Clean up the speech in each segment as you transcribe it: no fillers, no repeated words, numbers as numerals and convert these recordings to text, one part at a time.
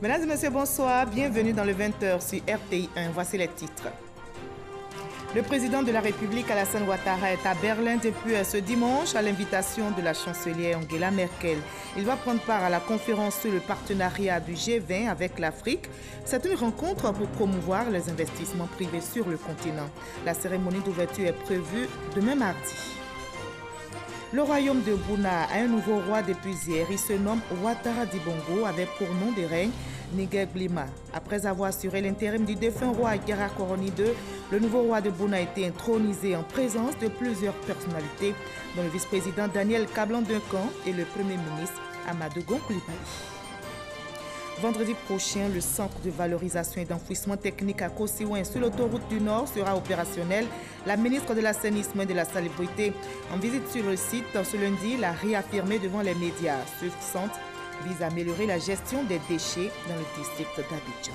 Mesdames et messieurs, bonsoir. Bienvenue dans le 20h sur RTI1. Voici les titres. Le président de la République, Alassane Ouattara, est à Berlin depuis ce dimanche à l'invitation de la chancelière Angela Merkel. Il va prendre part à la conférence sur le partenariat du G20 avec l'Afrique. C'est une rencontre pour promouvoir les investissements privés sur le continent. La cérémonie d'ouverture est prévue demain mardi. Le royaume de Bouna a un nouveau roi depuis hier. Il se nomme Ouattara Dibongo avec pour nom de règne Niger Blima. Après avoir assuré l'intérim du défunt roi Yara Koroni II, le nouveau roi de Bouna a été intronisé en présence de plusieurs personnalités, dont le vice-président Daniel Kablan-Duncan et le premier ministre Amadou Gon Coulibaly. Vendredi prochain, le centre de valorisation et d'enfouissement technique à Kosiouin sur l'autoroute du Nord sera opérationnel. La ministre de l'Assainissement et de la Salubrité, en visite sur le site ce lundi, l'a réaffirmé devant les médias. Ce centre vise à améliorer la gestion des déchets dans le district d'Abidjan.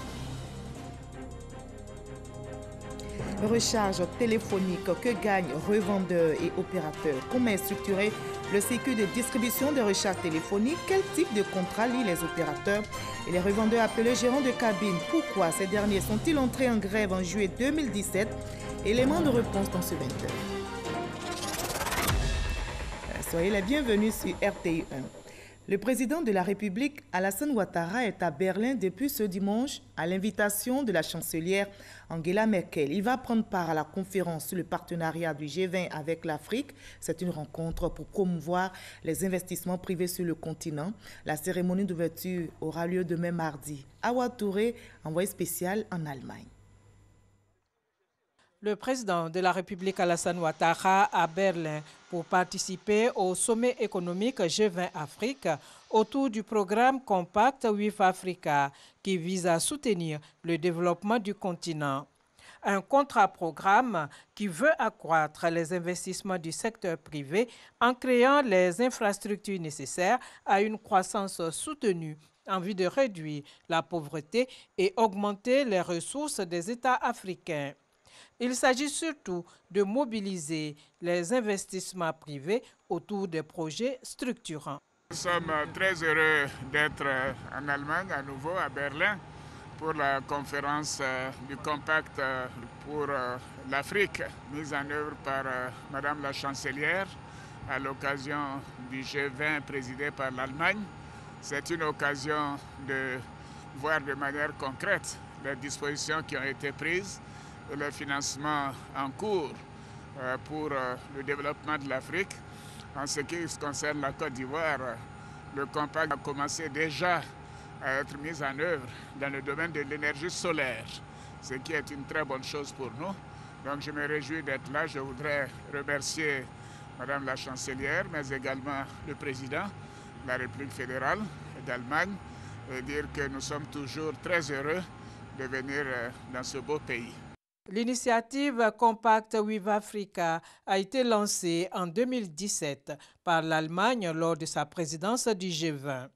Recharge téléphonique, que gagnent revendeurs et opérateurs? Comment est structuré le circuit de distribution de recharge téléphonique? Quel type de contrat lient les opérateurs et les revendeurs appelés gérants de cabine? Pourquoi ces derniers sont-ils entrés en grève en juillet 2017? Éléments de réponse dans ce 20h. Soyez les bienvenus sur RTI1. Le président de la République, Alassane Ouattara, est à Berlin depuis ce dimanche à l'invitation de la chancelière Angela Merkel. Il va prendre part à la conférence sur le partenariat du G20 avec l'Afrique. C'est une rencontre pour promouvoir les investissements privés sur le continent. La cérémonie d'ouverture aura lieu demain mardi. Awa Touré, envoyé spécial en Allemagne. Le président de la République Alassane Ouattara à Berlin pour participer au sommet économique G20 Afrique autour du programme Compact with Africa qui vise à soutenir le développement du continent. Un contrat-programme qui veut accroître les investissements du secteur privé en créant les infrastructures nécessaires à une croissance soutenue en vue de réduire la pauvreté et augmenter les ressources des États africains. Il s'agit surtout de mobiliser les investissements privés autour des projets structurants. Nous sommes très heureux d'être en Allemagne, à nouveau à Berlin, pour la conférence du Compact pour l'Afrique, mise en œuvre par Madame la Chancelière à l'occasion du G20 présidé par l'Allemagne. C'est une occasion de voir de manière concrète les dispositions qui ont été prises et le financement en cours pour le développement de l'Afrique. En ce qui concerne la Côte d'Ivoire, le compact a commencé déjà à être mis en œuvre dans le domaine de l'énergie solaire, ce qui est une très bonne chose pour nous. Donc je me réjouis d'être là. Je voudrais remercier Madame la Chancelière, mais également le Président de la République fédérale d'Allemagne et dire que nous sommes toujours très heureux de venir dans ce beau pays. L'initiative Compact with Africa a été lancée en 2017 par l'Allemagne lors de sa présidence du G20.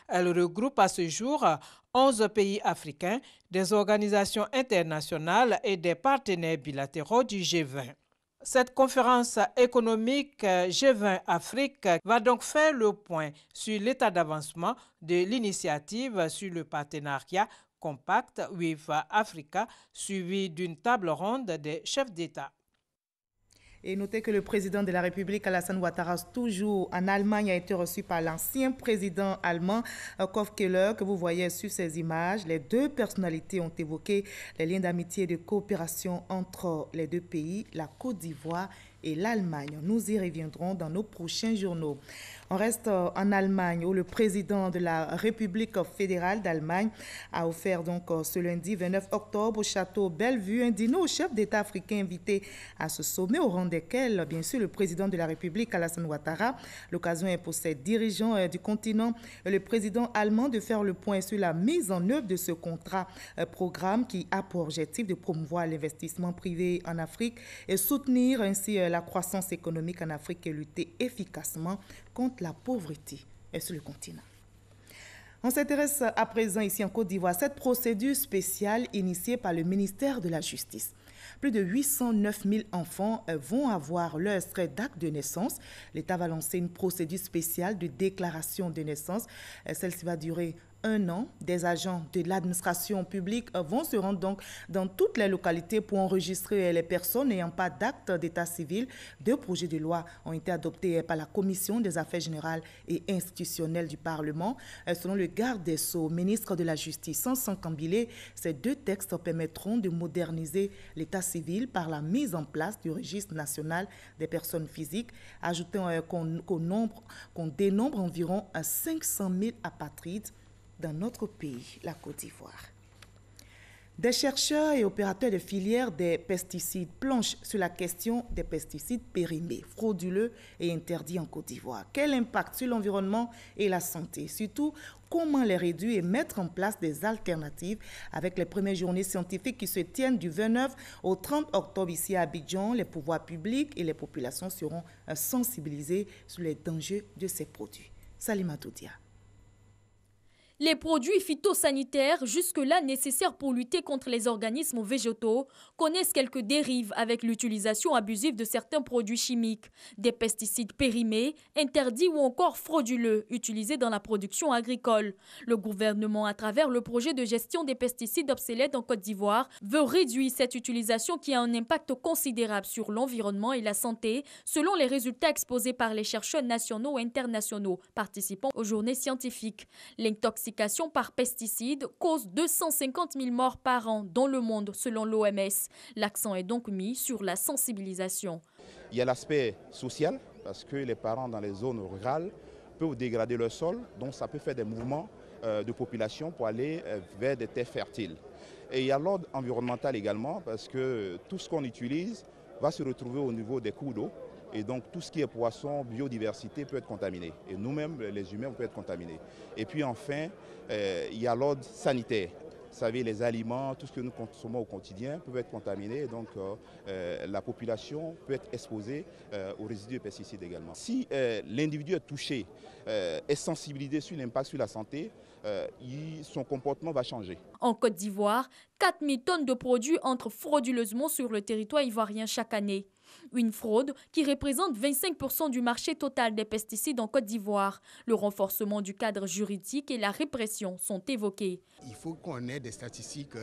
Elle regroupe à ce jour 11 pays africains, des organisations internationales et des partenaires bilatéraux du G20. Cette conférence économique G20 Afrique va donc faire le point sur l'état d'avancement de l'initiative sur le partenariat Compact with Africa, suivi d'une table ronde des chefs d'État. Et notez que le président de la République, Alassane Ouattara, toujours en Allemagne, a été reçu par l'ancien président allemand, Koffe Keller, que vous voyez sur ces images. Les deux personnalités ont évoqué les liens d'amitié et de coopération entre les deux pays, la Côte d'Ivoire et l'Allemagne. Nous y reviendrons dans nos prochains journaux. On reste en Allemagne où le président de la République fédérale d'Allemagne a offert donc ce lundi 29 octobre au château Bellevue un dîner aux chefs d'État africains invités à ce sommet, au rang desquels, bien sûr, le président de la République, Alassane Ouattara. L'occasion est pour ces dirigeants du continent et le président allemand de faire le point sur la mise en œuvre de ce programme qui a pour objectif de promouvoir l'investissement privé en Afrique et soutenir ainsi la croissance économique en Afrique et lutter efficacement contre la pauvreté sur le continent. On s'intéresse à présent ici en Côte d'Ivoire à cette procédure spéciale initiée par le ministère de la Justice. Plus de 809 000 enfants vont avoir leur extrait d'acte de naissance. L'État va lancer une procédure spéciale de déclaration de naissance. Celle-ci va durer un an, des agents de l'administration publique vont se rendre donc dans toutes les localités pour enregistrer les personnes n'ayant pas d'acte d'état civil. 2 projets de loi ont été adoptés par la Commission des affaires générales et institutionnelles du Parlement. Selon le garde des Sceaux, ministre de la Justice, Sanson Kambilé, ces 2 textes permettront de moderniser l'état civil par la mise en place du registre national des personnes physiques. Ajoutons qu'on dénombre environ 500 000 apatrides dans notre pays, la Côte d'Ivoire. Des chercheurs et opérateurs de filières des pesticides planchent sur la question des pesticides périmés, frauduleux et interdits en Côte d'Ivoire. Quel impact sur l'environnement et la santé? Surtout, comment les réduire et mettre en place des alternatives avec les premières journées scientifiques qui se tiennent du 29 au 30 octobre ici à Abidjan. Les pouvoirs publics et les populations seront sensibilisés sur les dangers de ces produits. Salima Toudia. Les produits phytosanitaires, jusque-là nécessaires pour lutter contre les organismes végétaux, connaissent quelques dérives avec l'utilisation abusive de certains produits chimiques, des pesticides périmés, interdits ou encore frauduleux, utilisés dans la production agricole. Le gouvernement, à travers le projet de gestion des pesticides obsolètes en Côte d'Ivoire, veut réduire cette utilisation qui a un impact considérable sur l'environnement et la santé, selon les résultats exposés par les chercheurs nationaux et internationaux participant aux journées scientifiques. L'intoxication par pesticides cause 250 000 morts par an dans le monde selon l'OMS. L'accent est donc mis sur la sensibilisation. Il y a l'aspect social parce que les parents dans les zones rurales peuvent dégrader le sol, donc ça peut faire des mouvements de population pour aller vers des terres fertiles. Et il y a l'ordre environnemental également parce que tout ce qu'on utilise va se retrouver au niveau des cours d'eau. Et donc tout ce qui est poisson, biodiversité peut être contaminé. Et nous-mêmes, les humains, on peut être contaminés. Et puis enfin, il y a l'ordre sanitaire. Vous savez, les aliments, tout ce que nous consommons au quotidien peuvent être contaminés. Et donc la population peut être exposée aux résidus de pesticides également. Si l'individu est touché, est sensibilisé sur l'impact sur la santé, son comportement va changer. En Côte d'Ivoire, 4 000 tonnes de produits entrent frauduleusement sur le territoire ivoirien chaque année. Une fraude qui représente 25% du marché total des pesticides en Côte d'Ivoire. Le renforcement du cadre juridique et la répression sont évoqués. Il faut qu'on ait des statistiques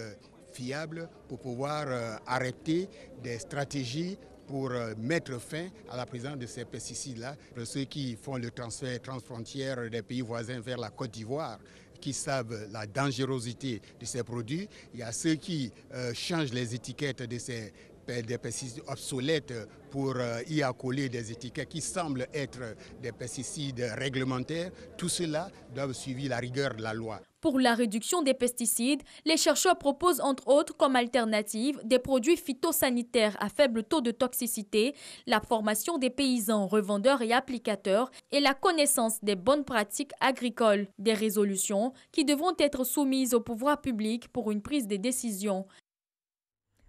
fiables pour pouvoir arrêter des stratégies pour mettre fin à la présence de ces pesticides-là. Pour ceux qui font le transfert transfrontière des pays voisins vers la Côte d'Ivoire, qui savent la dangerosité de ces produits, il y a ceux qui changent les étiquettes de ces des pesticides obsolètes pour y accoler des étiquettes qui semblent être des pesticides réglementaires. Tout cela doit suivre la rigueur de la loi. Pour la réduction des pesticides, les chercheurs proposent entre autres comme alternative des produits phytosanitaires à faible taux de toxicité, la formation des paysans, revendeurs et applicateurs et la connaissance des bonnes pratiques agricoles. Des résolutions qui devront être soumises au pouvoir public pour une prise de décision.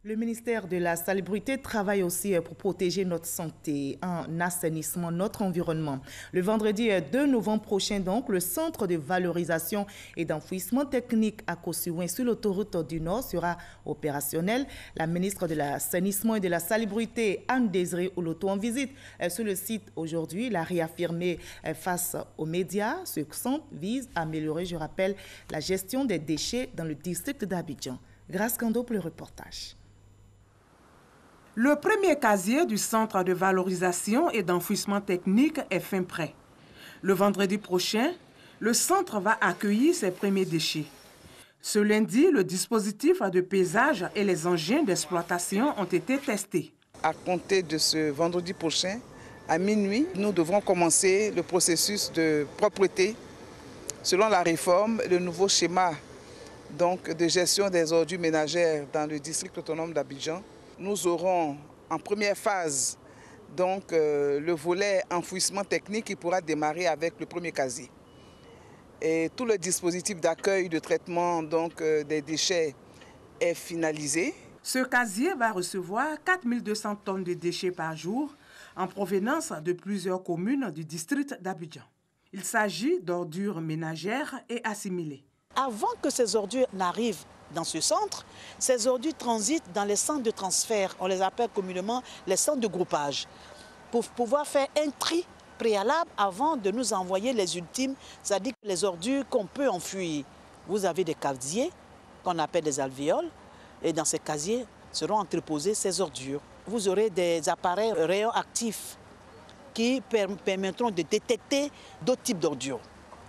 Le ministère de la Salubrité travaille aussi pour protéger notre santé en assainissement, notre environnement. Le vendredi 2 novembre prochain, donc, le centre de valorisation et d'enfouissement technique à Kosciuin sur l'autoroute du Nord sera opérationnel. La ministre de l'Assainissement et de la Salubrité, Anne-Désirée Oloto, en visite sur le site aujourd'hui, l'a réaffirmé face aux médias. Ce centre vise à améliorer, je rappelle, la gestion des déchets dans le district d'Abidjan. Grâce Kando pour le reportage. Le premier casier du Centre de valorisation et d'enfouissement technique est fin prêt. Le vendredi prochain, le centre va accueillir ses premiers déchets. Ce lundi, le dispositif de pesage et les engins d'exploitation ont été testés. À compter de ce vendredi prochain, à minuit, nous devrons commencer le processus de propreté selon la réforme, le nouveau schéma donc, de gestion des ordures ménagères dans le district autonome d'Abidjan. Nous aurons en première phase donc, le volet enfouissement technique qui pourra démarrer avec le premier casier. Et tout le dispositif d'accueil, de traitement donc, des déchets est finalisé. Ce casier va recevoir 4200 tonnes de déchets par jour en provenance de plusieurs communes du district d'Abidjan. Il s'agit d'ordures ménagères et assimilées. Avant que ces ordures n'arrivent dans ce centre, ces ordures transitent dans les centres de transfert, on les appelle communément les centres de groupage, pour pouvoir faire un tri préalable avant de nous envoyer les ultimes, c'est-à-dire les ordures qu'on peut enfouir. vous avez des casiers qu'on appelle des alvéoles, et dans ces casiers seront entreposées ces ordures. Vous aurez des appareils rayons actifs qui permettront de détecter d'autres types d'ordures,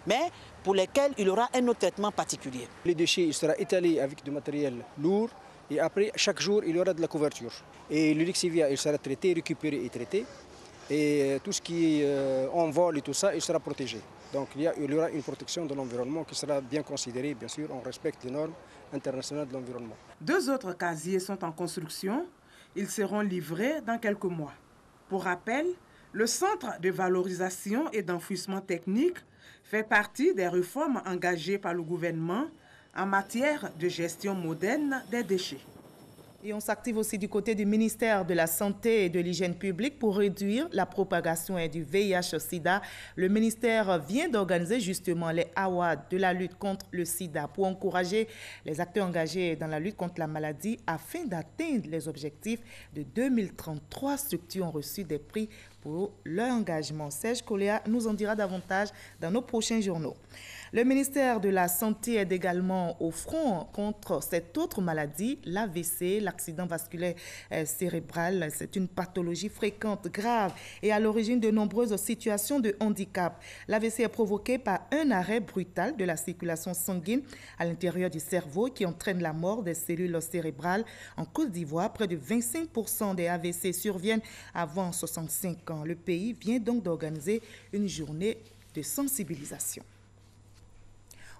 mais pour lesquels il y aura un autre traitement particulier. Les déchets seront étalés avec du matériel lourd et après, chaque jour, il y aura de la couverture. Et le lixivia, il sera traité, récupéré et traité. Et tout ce qui est en vol et tout ça, il sera protégé. Donc il y aura une protection de l'environnement qui sera bien considérée, bien sûr, on respecte les normes internationales de l'environnement. 2 autres casiers sont en construction. Ils seront livrés dans quelques mois. Pour rappel, le Centre de valorisation et d'enfouissement technique fait partie des réformes engagées par le gouvernement en matière de gestion moderne des déchets. Et on s'active aussi du côté du ministère de la Santé et de l'Hygiène publique pour réduire la propagation du VIH-Sida. Le ministère vient d'organiser justement les awards de la lutte contre le sida pour encourager les acteurs engagés dans la lutte contre la maladie afin d'atteindre les objectifs de 2033. Structures ont reçu des prix pour leur engagement. Serge Koléa nous en dira davantage dans nos prochains journaux. Le ministère de la Santé est également au front contre cette autre maladie, l'AVC, l'accident vasculaire cérébral. C'est une pathologie fréquente, grave et à l'origine de nombreuses situations de handicap. L'AVC est provoqué par un arrêt brutal de la circulation sanguine à l'intérieur du cerveau qui entraîne la mort des cellules cérébrales. En Côte d'Ivoire, près de 25% des AVC surviennent avant 65 ans. Le pays vient donc d'organiser une journée de sensibilisation.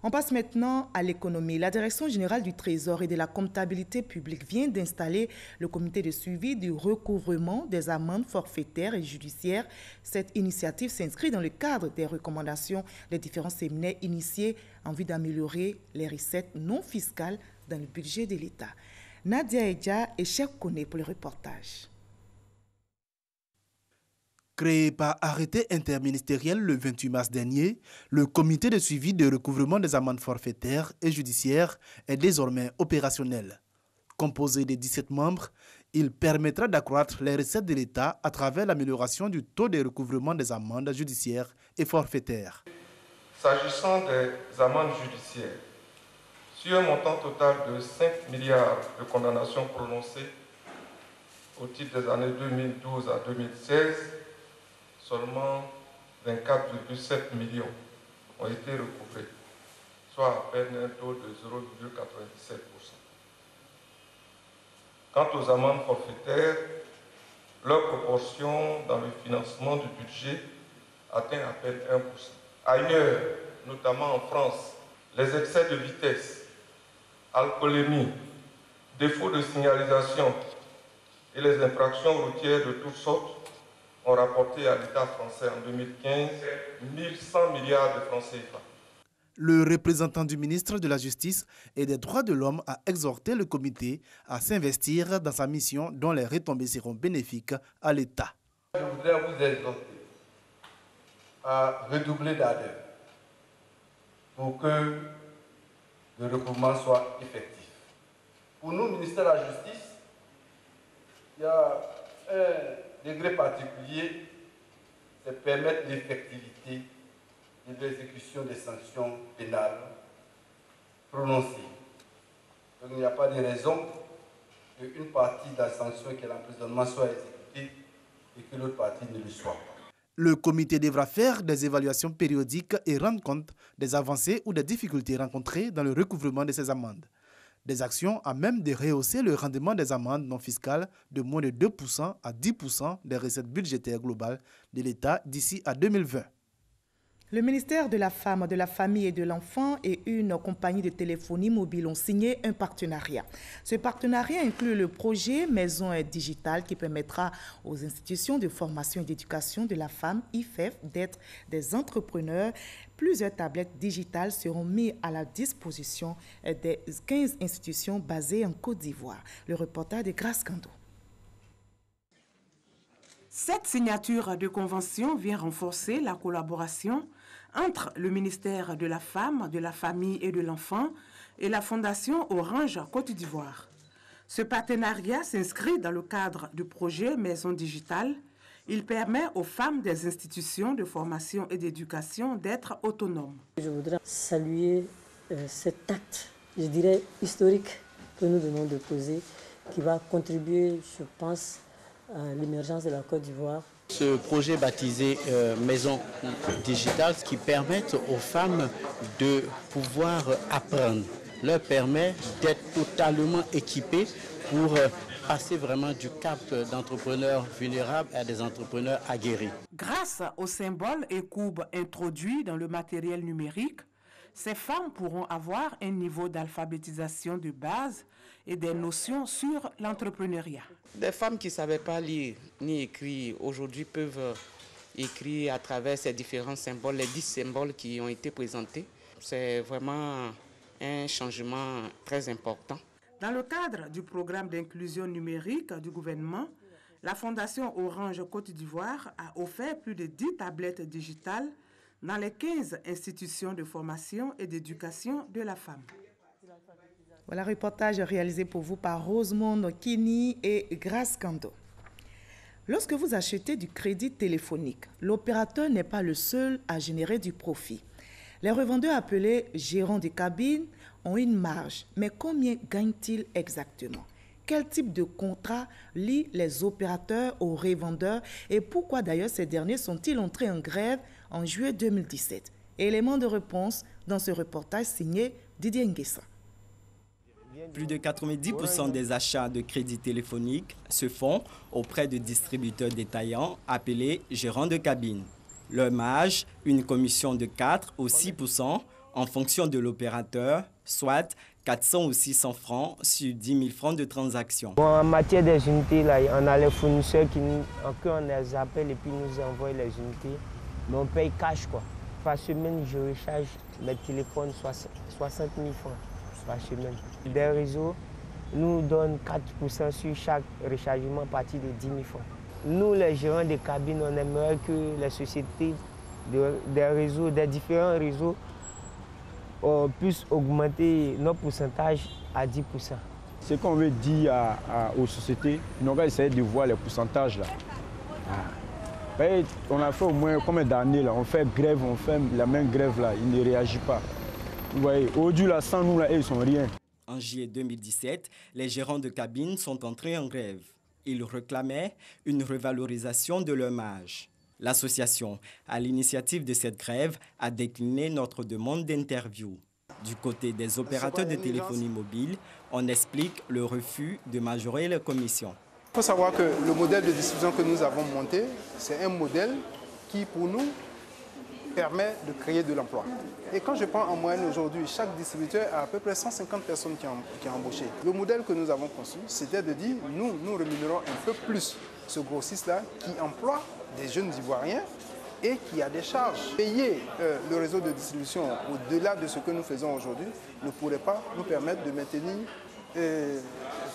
On passe maintenant à l'économie. La Direction générale du Trésor et de la comptabilité publique vient d'installer le comité de suivi du recouvrement des amendes forfaitaires et judiciaires. Cette initiative s'inscrit dans le cadre des recommandations des différents séminaires initiés en vue d'améliorer les recettes non fiscales dans le budget de l'État. Nadia Edja et Cheikh Kone pour le reportage. Créé par arrêté interministériel le 28 mars dernier, le comité de suivi de recouvrement des amendes forfaitaires et judiciaires est désormais opérationnel. Composé de 17 membres, il permettra d'accroître les recettes de l'État à travers l'amélioration du taux de recouvrement des amendes judiciaires et forfaitaires. S'agissant des amendes judiciaires, sur un montant total de 5 milliards de condamnations prononcées au titre des années 2012 à 2016, seulement 24,7 millions ont été recouvrés, soit à peine un taux de 0,97%. Quant aux amendes forfaitaires, leur proportion dans le financement du budget atteint à peine 1%. Ailleurs, notamment en France, les excès de vitesse, alcoolémie, défaut de signalisation et les infractions routières de toutes sortes ont rapporté à l'État français en 2015 1100 milliards de francs CFA. Le représentant du ministre de la Justice et des Droits de l'Homme a exhorté le comité à s'investir dans sa mission dont les retombées seront bénéfiques à l'État. Je voudrais vous exhorter à redoubler d'ardeur pour que le recouvrement soit effectif. Pour nous, ministère de la Justice, il y a un degré particulier, c'est permettre l'effectivité de l'exécution des sanctions pénales prononcées. Donc il n'y a pas de raison qu'une partie de la sanction qui est l'emprisonnement soit exécutée et que l'autre partie ne le soit pas. Le comité devra faire des évaluations périodiques et rendre compte des avancées ou des difficultés rencontrées dans le recouvrement de ces amendes. Des actions à même de rehausser le rendement des amendes non fiscales de moins de 2% à 10% des recettes budgétaires globales de l'État d'ici à 2020. Le ministère de la Femme, de la Famille et de l'Enfant et une compagnie de téléphonie mobile ont signé un partenariat. Ce partenariat inclut le projet Maison Digitale qui permettra aux institutions de formation et d'éducation de la femme, IFEF, d'être des entrepreneurs. Plusieurs tablettes digitales seront mises à la disposition des 15 institutions basées en Côte d'Ivoire. Le reportage de Grace Kando. Cette signature de convention vient renforcer la collaboration entre le ministère de la Femme, de la Famille et de l'Enfant et la Fondation Orange Côte d'Ivoire. Ce partenariat s'inscrit dans le cadre du projet Maison Digitale. Il permet aux femmes des institutions de formation et d'éducation d'être autonomes. Je voudrais saluer cet acte, je dirais, historique que nous venons de poser, qui va contribuer, je pense, à l'émergence de la Côte d'Ivoire. Ce projet baptisé Maison Digitale qui permet aux femmes de pouvoir apprendre, leur permet d'être totalement équipées pour passer vraiment du cap d'entrepreneurs vulnérables à des entrepreneurs aguerris. Grâce aux symboles et courbes introduits dans le matériel numérique, ces femmes pourront avoir un niveau d'alphabétisation de base et des notions sur l'entrepreneuriat. Des femmes qui ne savaient pas lire ni écrire aujourd'hui peuvent écrire à travers ces différents symboles, les 10 symboles qui ont été présentés. C'est vraiment un changement très important. Dans le cadre du programme d'inclusion numérique du gouvernement, la Fondation Orange Côte d'Ivoire a offert plus de 10 tablettes digitales dans les 15 institutions de formation et d'éducation de la femme. Voilà, reportage réalisé pour vous par Rosemonde Kini et Grace Kando. Lorsque vous achetez du crédit téléphonique, l'opérateur n'est pas le seul à générer du profit. Les revendeurs appelés gérants de cabine ont une marge, mais combien gagnent-ils exactement? Quel type de contrat lie les opérateurs aux revendeurs et pourquoi d'ailleurs ces derniers sont-ils entrés en grève en juillet 2017? Élément de réponse dans ce reportage signé Didier Nguessa. Plus de 90% des achats de crédits téléphoniques se font auprès de distributeurs détaillants appelés gérants de cabine. Leur marge, une commission de 4 ou 6% en fonction de l'opérateur, soit 400 ou 600 francs sur 10 000 francs de transaction. Bon, en matière des unités, là, on a les fournisseurs qui les appellent et puis nous envoient les unités. Mais on paye cash, quoi. Par semaine, je recharge mes téléphones 60 000 francs par semaine. Des réseaux nous donnent 4% sur chaque rechargement à partir de 10 000 francs. Nous, les gérants de cabine, on aimerait que les sociétés des réseaux, des différents réseaux, puissent augmenter notre pourcentage à 10%. Ce qu'on veut dire aux sociétés, on va essayer de voir les pourcentages là. On a fait au moins combien d'années là, on fait grève, on fait la même grève là, ils ne réagissent pas. Vous voyez, aujourd'hui là, sans nous là, ils sont rien. En juillet 2017, les gérants de cabine sont entrés en grève. Ils réclamaient une revalorisation de leur marge. L'association, à l'initiative de cette grève, a décliné notre demande d'interview. Du côté des opérateurs de téléphonie mobile, on explique le refus de majorer les commissions. Il faut savoir que le modèle de distribution que nous avons monté, c'est un modèle qui, pour nous, permet de créer de l'emploi. Et quand je prends en moyenne aujourd'hui, chaque distributeur a à peu près 150 personnes qui ont embauché. Le modèle que nous avons conçu, c'était de dire, nous rémunérons un peu plus ce grossiste-là qui emploie des jeunes Ivoiriens et qui a des charges. Payer le réseau de distribution au-delà de ce que nous faisons aujourd'hui ne pourrait pas nous permettre de maintenir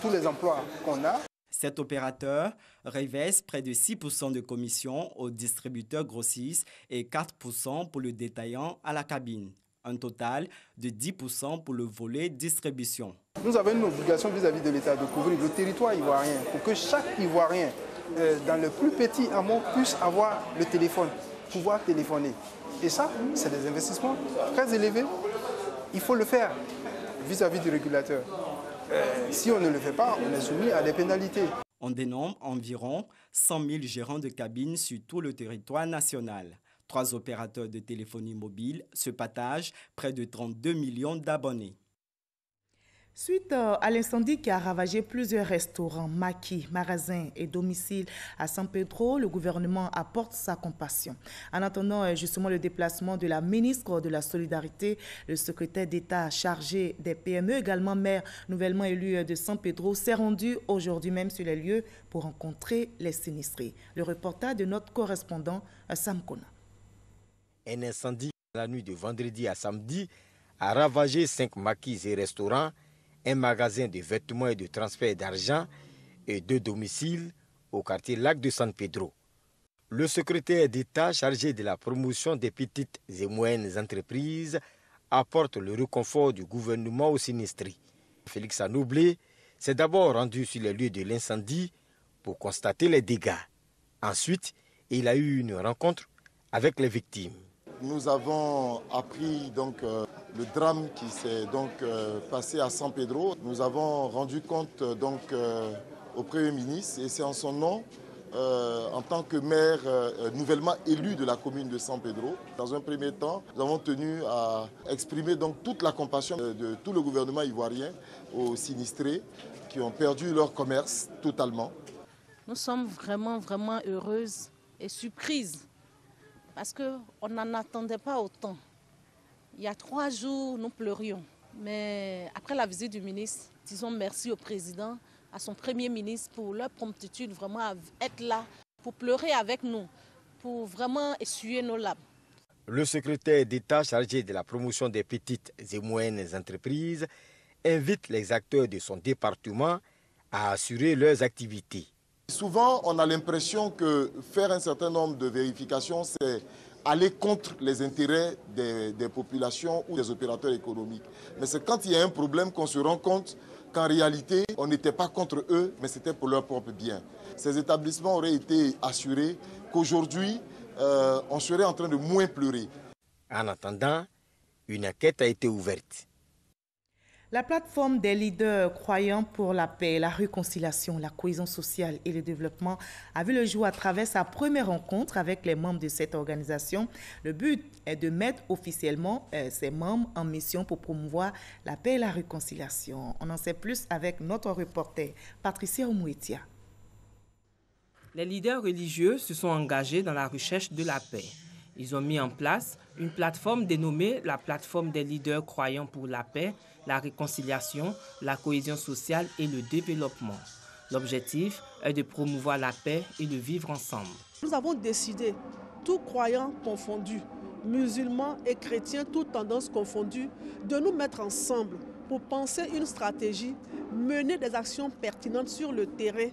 tous les emplois qu'on a. Cet opérateur reverse près de 6% de commission aux distributeurs grossistes et 4% pour le détaillant à la cabine. Un total de 10% pour le volet distribution. Nous avons une obligation vis-à-vis de l'État de couvrir le territoire ivoirien pour que chaque Ivoirien, dans le plus petit hameau, puisse avoir le téléphone, pouvoir téléphoner. Et ça, c'est des investissements très élevés. Il faut le faire vis-à-vis du régulateur. Si on ne le fait pas, on est soumis à des pénalités. On dénombre environ 100 000 gérants de cabine sur tout le territoire national. 3 opérateurs de téléphonie mobile se partagent près de 32 millions d'abonnés. Suite à l'incendie qui a ravagé plusieurs restaurants, maquis, magasins et domiciles à San Pedro, le gouvernement apporte sa compassion. En attendant justement le déplacement de la ministre de la Solidarité, le secrétaire d'État chargé des PME, également maire nouvellement élu de San Pedro, s'est rendu aujourd'hui même sur les lieux pour rencontrer les sinistrés. Le reportage de notre correspondant Sam Kona. Un incendie la nuit de vendredi à samedi a ravagé 5 maquis et restaurants, un magasin de vêtements et de transfert d'argent et 2 domiciles au quartier Lac de San Pedro. Le secrétaire d'État chargé de la promotion des petites et moyennes entreprises apporte le réconfort du gouvernement aux sinistrés. Félix Anoublé s'est d'abord rendu sur les lieux de l'incendie pour constater les dégâts. Ensuite, il a eu une rencontre avec les victimes. nous avons appris donc le drame qui s'est donc passé à San Pedro. Nous avons rendu compte donc au Premier ministre et c'est en son nom, en tant que maire nouvellement élu de la commune de San Pedro. Dans un premier temps, nous avons tenu à exprimer donc toute la compassion de tout le gouvernement ivoirien aux sinistrés qui ont perdu leur commerce totalement. Nous sommes vraiment heureuses et surprises parce qu'on n'en attendait pas autant. Il y a 3 jours, nous pleurions. Mais après la visite du ministre, disons merci au président, à son premier ministre pour leur promptitude, vraiment à être là, pour pleurer avec nous, pour vraiment essuyer nos larmes. Le secrétaire d'État chargé de la promotion des petites et moyennes entreprises invite les acteurs de son département à assurer leurs activités. Souvent, on a l'impression que faire un certain nombre de vérifications, c'est aller contre les intérêts des populations ou des opérateurs économiques. Mais c'est quand il y a un problème qu'on se rend compte qu'en réalité, on n'était pas contre eux, mais c'était pour leur propre bien. Ces établissements auraient été assurés qu'aujourd'hui, on serait en train de moins pleurer. En attendant, une enquête a été ouverte. La plateforme des leaders croyants pour la paix, la réconciliation, la cohésion sociale et le développement a vu le jour à travers sa première rencontre avec les membres de cette organisation. Le but est de mettre officiellement ses membres en mission pour promouvoir la paix et la réconciliation. On en sait plus avec notre reporter Patricia Oumouetia. Les leaders religieux se sont engagés dans la recherche de la paix. Ils ont mis en place une plateforme dénommée la plateforme des leaders croyants pour la paix, la réconciliation, la cohésion sociale et le développement. L'objectif est de promouvoir la paix et le vivre ensemble. Nous avons décidé, tous croyants confondus, musulmans et chrétiens, toutes tendances confondues, de nous mettre ensemble pour penser une stratégie, mener des actions pertinentes sur le terrain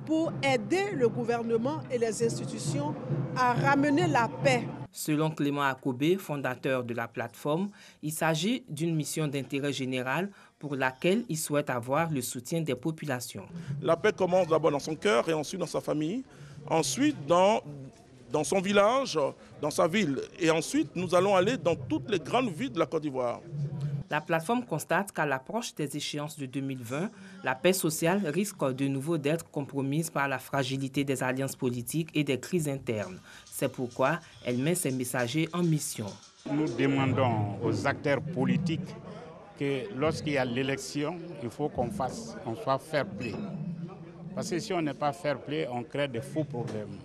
pour aider le gouvernement et les institutions à ramener la paix. Selon Clément Akobé, fondateur de la plateforme, il s'agit d'une mission d'intérêt général pour laquelle il souhaite avoir le soutien des populations. La paix commence d'abord dans son cœur et ensuite dans sa famille, ensuite dans son village, dans sa ville. Et ensuite, nous allons aller dans toutes les grandes villes de la Côte d'Ivoire. La plateforme constate qu'à l'approche des échéances de 2020, la paix sociale risque de nouveau d'être compromise par la fragilité des alliances politiques et des crises internes. C'est pourquoi elle met ses messagers en mission. Nous demandons aux acteurs politiques que lorsqu'il y a l'élection, il faut qu'on soit fair play. Parce que si on n'est pas fair play, on crée des faux problèmes.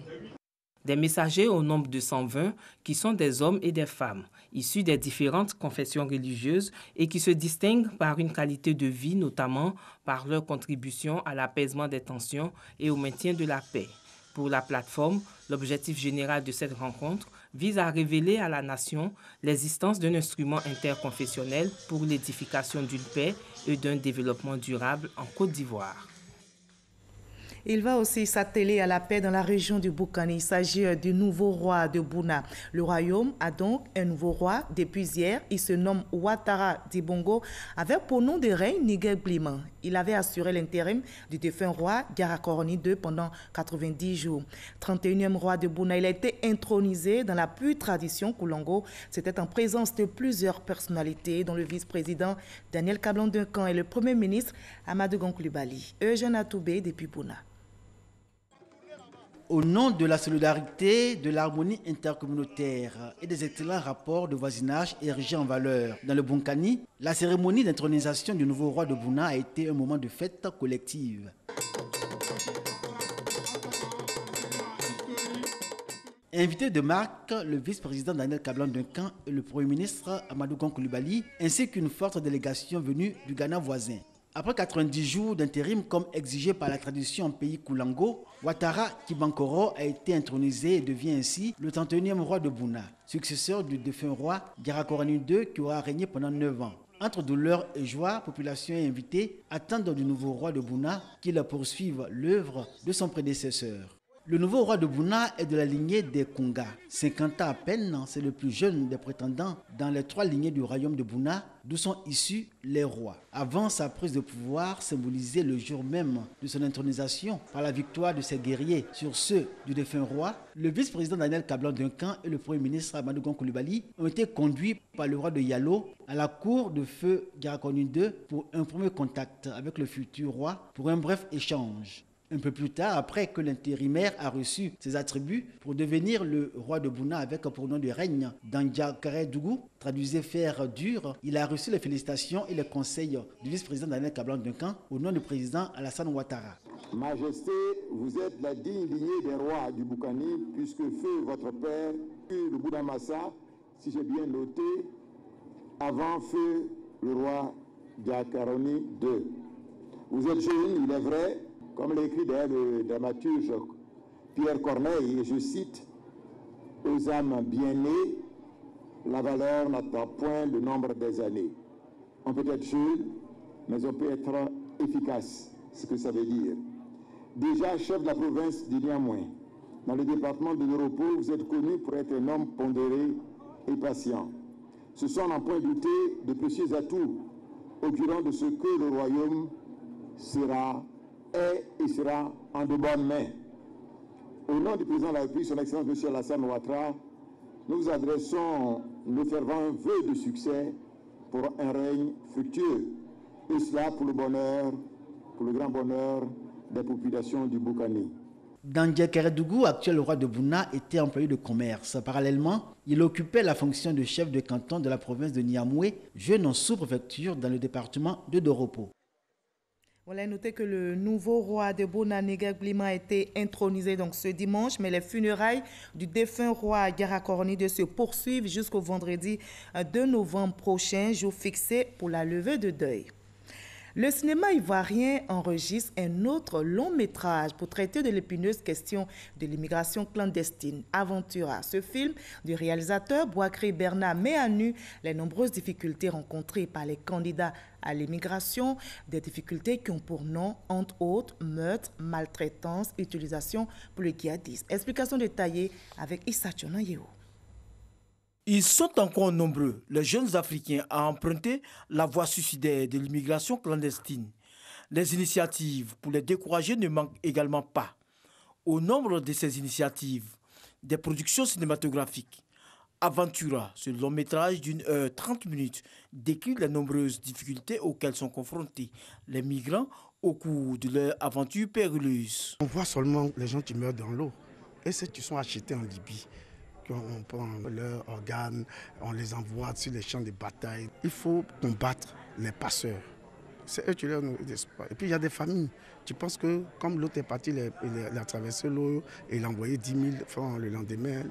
Des messagers au nombre de 120 qui sont des hommes et des femmes, issus des différentes confessions religieuses et qui se distinguent par une qualité de vie, notamment par leur contribution à l'apaisement des tensions et au maintien de la paix. Pour la plateforme, l'objectif général de cette rencontre vise à révéler à la nation l'existence d'un instrument interconfessionnel pour l'édification d'une paix et d'un développement durable en Côte d'Ivoire. Il va aussi s'atteler à la paix dans la région du Boukani. Il s'agit du nouveau roi de Bouna. Le royaume a donc un nouveau roi depuis hier. Il se nomme Ouattara Dibongo, avec pour nom de règne Niguel Bliman. Il avait assuré l'intérim du défunt roi Garakoroni II pendant 90 jours. 31e roi de Bouna, il a été intronisé dans la pure tradition Koulongo. C'était en présence de plusieurs personnalités, dont le vice-président Daniel Kablan-Duncan et le premier ministre Amadou Gon Coulibaly. Eugène Atoubé depuis Bouna. Au nom de la solidarité, de l'harmonie intercommunautaire et des excellents rapports de voisinage érigés en valeur dans le Boukani, la cérémonie d'intronisation du nouveau roi de Bouna a été un moment de fête collective. Invité de marque, le vice-président Daniel Kablan-Duncan et le premier ministre Amadou Gon Coulibaly, ainsi qu'une forte délégation venue du Ghana voisin. Après 90 jours d'intérim comme exigé par la tradition en pays Koulango, Ouattara Kibankoro a été intronisé et devient ainsi le 31e roi de Bouna, successeur du défunt roi Garakoroni II qui aura régné pendant 9 ans. Entre douleur et joie, population et invités attendent du nouveau roi de Bouna qu'il poursuive l'œuvre de son prédécesseur. Le nouveau roi de Bouna est de la lignée des Konga. 50 ans à peine, c'est le plus jeune des prétendants dans les 3 lignées du royaume de Bouna, d'où sont issus les rois. Avant sa prise de pouvoir, symbolisée le jour même de son intronisation par la victoire de ses guerriers sur ceux du défunt roi, le vice-président Daniel Kablan-Duncan et le premier ministre Amadou Gon Coulibaly ont été conduits par le roi de Yalo à la cour de feu Garakonui II pour un premier contact avec le futur roi pour un bref échange. Un peu plus tard, après que l'intérimaire a reçu ses attributs pour devenir le roi de Bouna avec pour nom de règne Dandia Karedougou, traduisez fer dur, il a reçu les félicitations et les conseils du vice-président Daniel Kablan-Duncan au nom du président Alassane Ouattara. Majesté, vous êtes la digne lignée des rois du Boukani, puisque feu votre père, le Bounamassa, si j'ai bien noté, avant feu le roi Diakaroni II. Vous êtes jeune, il est vrai, comme l'a écrit d'ailleurs le dramaturge Pierre Corneille, et je cite, « Aux âmes bien nées, la valeur n'attend point le nombre des années. On peut être jeune, mais on peut être efficace, ce que ça veut dire. Déjà chef de la province du Niamoué, dans le département de l'Europe, vous êtes connu pour être un homme pondéré et patient. Ce sont, n'en point douter, de précieux atouts augurant de ce que le royaume est et sera en de bonnes mains. Au nom du président de la République, son Excellence M. Alassane Ouattara, nous vous adressons nos fervents vœux de succès pour un règne fructueux, et cela pour le bonheur, pour le grand bonheur des populations du Boukani. Dandia Karedougou, actuel roi de Bouna, était employé de commerce. Parallèlement, il occupait la fonction de chef de canton de la province de Niamoué, jeune en sous-préfecture dans le département de Doropo. Voilà, notez que le nouveau roi de Bouna, Néguel Blima, a été intronisé donc ce dimanche, mais les funérailles du défunt roi Garakoroni II se poursuivent jusqu'au vendredi 2 novembre prochain, jour fixé pour la levée de deuil. Le cinéma ivoirien enregistre un autre long métrage pour traiter de l'épineuse question de l'immigration clandestine, Aventura. Ce film du réalisateur Boakri Bernard met à nu les nombreuses difficultés rencontrées par les candidats à l'immigration, des difficultés qui ont pour nom, entre autres, meurtre, maltraitance, utilisation pour le djihadisme. Explication détaillée avec Issa Tchonayeo. Ils sont encore nombreux, les jeunes Africains, à emprunter la voie suicidaire de l'immigration clandestine. Les initiatives pour les décourager ne manquent également pas. Au nombre de ces initiatives, des productions cinématographiques. Aventura, ce long métrage d'une heure 30 minutes, décrit les nombreuses difficultés auxquelles sont confrontés les migrants au cours de leur aventure périleuse. On voit seulement les gens qui meurent dans l'eau et ceux qui sont achetés en Libye. On prend leurs organes, on les envoie sur les champs de bataille. Il faut combattre les passeurs. C'est eux qui leur nourrissent d'espoir. Et puis il y a des familles. Tu penses que comme l'autre est parti, il a traversé l'eau et il a envoyé 10 000 francs le lendemain.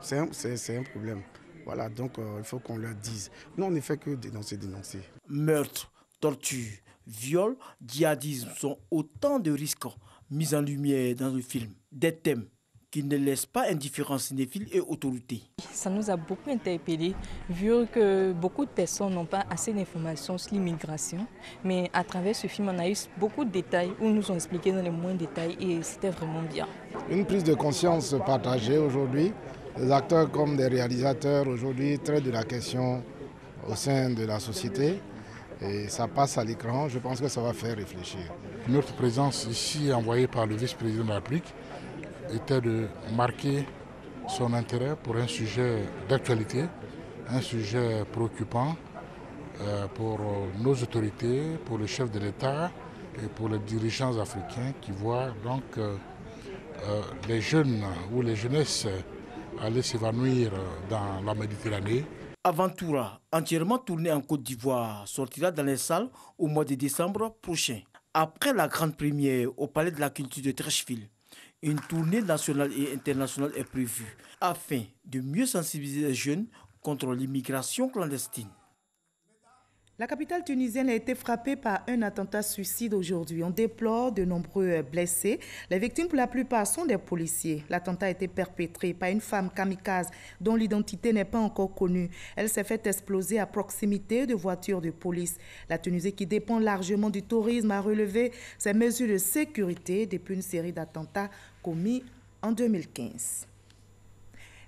C'est un problème. Voilà, donc il faut qu'on leur dise. Nous, on ne fait que dénoncer. Meurtre, torture, viol, djihadisme sont autant de risques mis en lumière dans le film. Des thèmes qui ne laisse pas indifférents cinéphiles et autorités. Ça nous a beaucoup interpellés, vu que beaucoup de personnes n'ont pas assez d'informations sur l'immigration. Mais à travers ce film, on a eu beaucoup de détails où nous ont expliqué dans les moindres détails et c'était vraiment bien. Une prise de conscience partagée aujourd'hui. Les acteurs comme des réalisateurs aujourd'hui traitent de la question au sein de la société. Et ça passe à l'écran, je pense que ça va faire réfléchir. Notre présence ici, envoyée par le vice-président de la République, était de marquer son intérêt pour un sujet d'actualité, un sujet préoccupant pour nos autorités, pour le chef de l'État et pour les dirigeants africains qui voient donc les jeunes ou les jeunesses aller s'évanouir dans la Méditerranée. Aventura, entièrement tournée en Côte d'Ivoire, sortira dans les salles au mois de décembre prochain. Après la grande première au Palais de la Culture de Treichville, une tournée nationale et internationale est prévue afin de mieux sensibiliser les jeunes contre l'immigration clandestine. La capitale tunisienne a été frappée par un attentat suicide aujourd'hui. On déplore de nombreux blessés. Les victimes, pour la plupart, sont des policiers. L'attentat a été perpétré par une femme kamikaze dont l'identité n'est pas encore connue. Elle s'est fait exploser à proximité de voitures de police. La Tunisie, qui dépend largement du tourisme, a relevé ses mesures de sécurité depuis une série d'attentats commis en 2015.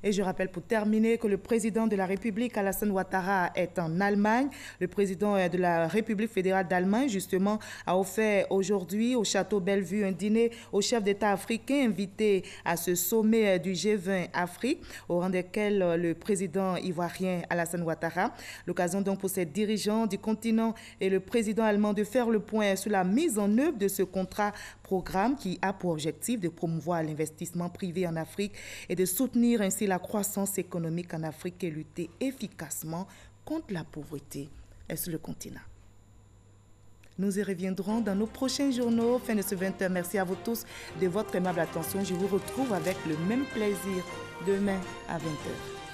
Et je rappelle pour terminer que le président de la République, Alassane Ouattara, est en Allemagne. Le président de la République fédérale d'Allemagne, justement, a offert aujourd'hui au Château Bellevue un dîner aux chefs d'État africains invités à ce sommet du G20 Afrique, au rang desquels le président ivoirien Alassane Ouattara. L'occasion donc pour ces dirigeants du continent et le président allemand de faire le point sur la mise en œuvre de ce programme qui a pour objectif de promouvoir l'investissement privé en Afrique et de soutenir ainsi la croissance économique en Afrique et lutter efficacement contre la pauvreté sur le continent. Nous y reviendrons dans nos prochains journaux. Fin de ce 20h. Merci à vous tous de votre aimable attention. Je vous retrouve avec le même plaisir demain à 20h.